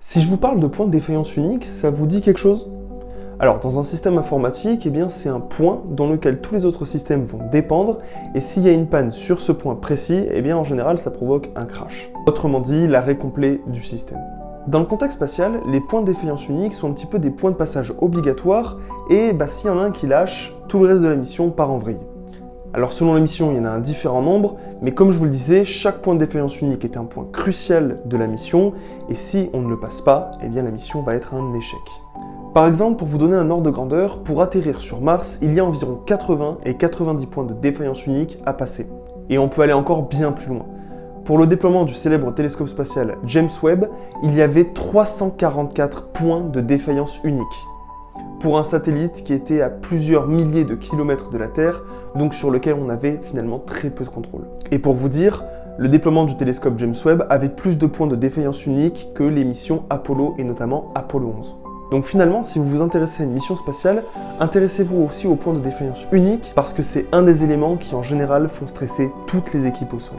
Si je vous parle de point de défaillance unique, ça vous dit quelque chose? Alors, dans un système informatique, c'est un point dans lequel tous les autres systèmes vont dépendre, et s'il y a une panne sur ce point précis, en général, ça provoque un crash. Autrement dit, l'arrêt complet du système. Dans le contexte spatial, les points de défaillance unique sont un petit peu des points de passage obligatoires, et s'il y en a un qui lâche, tout le reste de la mission part en vrille. Alors selon la mission, il y en a un différent nombre, mais comme je vous le disais, chaque point de défaillance unique est un point crucial de la mission, et si on ne le passe pas, la mission va être un échec. Par exemple, pour vous donner un ordre de grandeur, pour atterrir sur Mars, il y a environ 80 et 90 points de défaillance unique à passer. Et on peut aller encore bien plus loin. Pour le déploiement du célèbre télescope spatial James Webb, il y avait 344 points de défaillance unique. Pour un satellite qui était à plusieurs milliers de kilomètres de la Terre, donc sur lequel on avait finalement très peu de contrôle. Et pour vous dire, le déploiement du télescope James Webb avait plus de points de défaillance unique que les missions Apollo et notamment Apollo 11. Donc finalement, si vous vous intéressez à une mission spatiale, intéressez-vous aussi aux points de défaillance unique parce que c'est un des éléments qui en général font stresser toutes les équipes au sol.